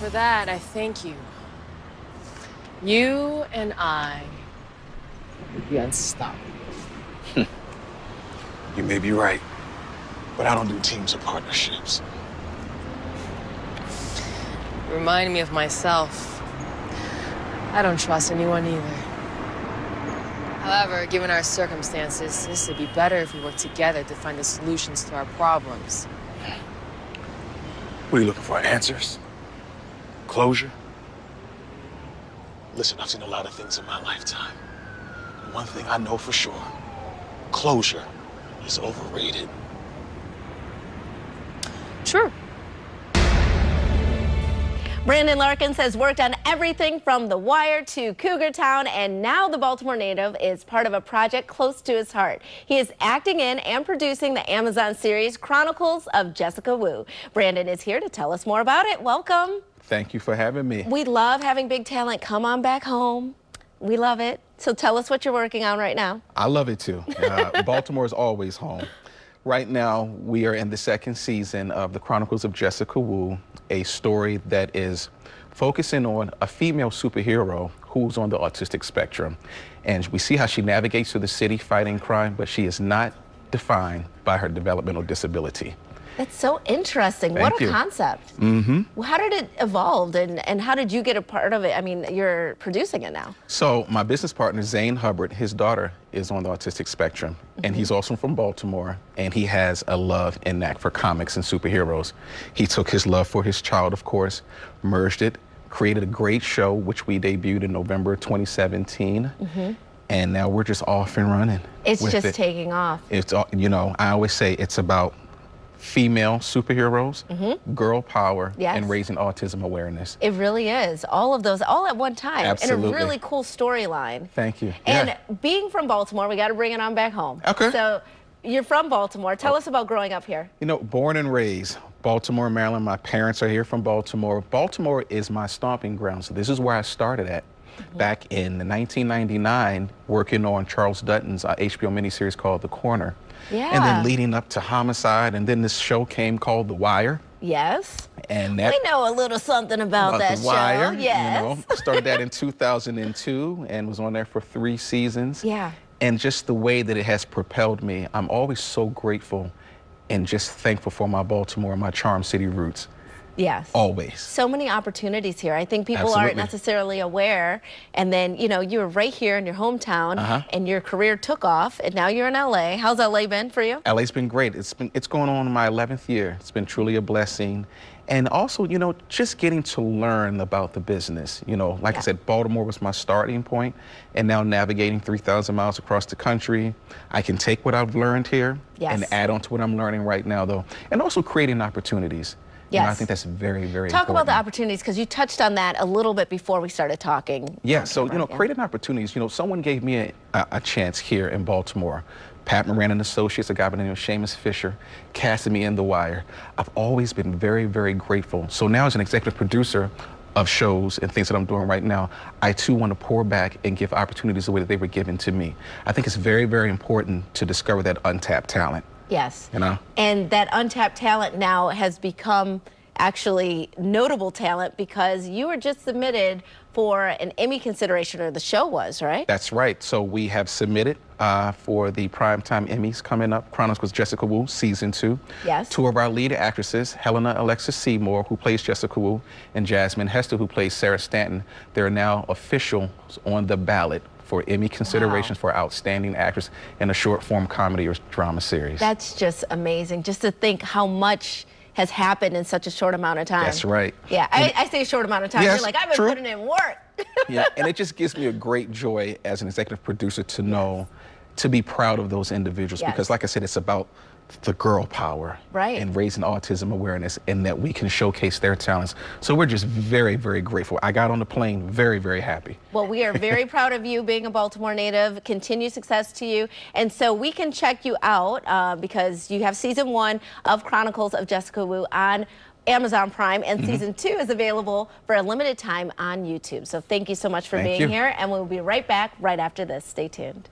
for that, I thank you. You and I would be unstoppable. You may be right, but I don't do teams or partnerships. You remind me of myself. I don't trust anyone either. However, given our circumstances, this would be better if we worked together to find the solutions to our problems. What are you looking for? Answers? Closure? Listen, I've seen a lot of things in my lifetime. And one thing I know for sure, closure is overrated. True. Brandon Larkins has worked on everything from The Wire to Cougar Town, and now the Baltimore native is part of a project close to his heart. He is acting in and producing the Amazon series Chronicles of Jessica Wu. Brandon is here to tell us more about it. Welcome. Thank you for having me. We love having big talent come on back home. We love it. So tell us what you're working on right now. I love it too. Baltimore is always home. Right now, we are in the second season of the Chronicles of Jessica Wu, a story that is focusing on a female superhero who's on the autistic spectrum. And we see how she navigates through the city fighting crime, but she is not defined by her developmental disability. That's so interesting. Thank what a you. concept. Mm-hmm. How did it evolve, and how did you get a part of it? I mean, you're producing it now. So my business partner, Zane Hubbard, his daughter is on the autistic spectrum, and he's also from Baltimore, and he has a love and knack for comics and superheroes. He took his love for his child, of course, merged it, created a great show, which we debuted in November 2017. And now we're just off and running. It's just taking off. It's, you know, I always say it's about female superheroes, girl power, and raising autism awareness. It really is. All of those, all at one time. Absolutely. And a really cool storyline. Thank you. And being from Baltimore, we got to bring it on back home. Okay. So you're from Baltimore. Tell us about growing up here. You know, born and raised, Baltimore, Maryland. My parents are here from Baltimore. Baltimore is my stomping ground, so this is where I started at. Back in 1999, working on Charles Dutton's HBO miniseries called The Corner. And then leading up to Homicide, and then this show came called The Wire. Yes. And that, we know a little something about that The Wire, show. Yes. You know, started that in 2002 and was on there for 3 seasons. Yeah. And just the way that it has propelled me, I'm always so grateful and just thankful for my Baltimore, my Charm City roots. Yes. Always. So many opportunities here. I think people aren't necessarily aware. And then, you know, you were right here in your hometown and your career took off, and now you're in LA. How's LA been for you? LA's been great. It's going on in my 11th year. It's been truly a blessing. And also, you know, just getting to learn about the business. You know, like I said, Baltimore was my starting point, and now navigating 3,000 miles across the country, I can take what I've learned here and add on to what I'm learning right now, though, and also creating opportunities. Yes. You know, I think that's very, very important. Talk about the opportunities, because you touched on that a little bit before we started talking. Yeah, so, you know, creating opportunities. You know, someone gave me a chance here in Baltimore. Pat Moran and Associates, a guy by the name of Seamus Fisher, casted me in The Wire. I've always been very, very grateful. So now as an executive producer of shows and things that I'm doing right now, I too want to pour back and give opportunities the way that they were given to me. I think it's very, very important to discover that untapped talent. Yes. You know? And that untapped talent now has become actually notable talent, because you were just submitted for an Emmy consideration, or the show was, right? That's right. So we have submitted for the Primetime Emmys coming up, Chronicles of Jessica Wu, Season 2. Yes. 2 of our lead actresses, Helena Alexis Seymour, who plays Jessica Wu, and Jasmine Hester, who plays Sarah Stanton. They're now officials on the ballot for Emmy considerations for Outstanding Actress in a short-form comedy or drama series. That's just amazing, just to think how much has happened in such a short amount of time. That's right. Yeah, I say a short amount of time. Yes, you're like, I've been putting in work. Yeah, and it just gives me a great joy as an executive producer to know, to be proud of those individuals, because like I said, it's about the girl power and raising autism awareness, and that we can showcase their talents. So we're just very, very grateful. I got on the plane very, very happy. Well, we are very proud of you being a Baltimore native. Continued success to you. And so we can check you out because you have Season 1 of Chronicles of Jessica Wu on Amazon Prime, and Season 2 is available for a limited time on YouTube. So thank you so much for being here, and we'll be right back right after this. Stay tuned.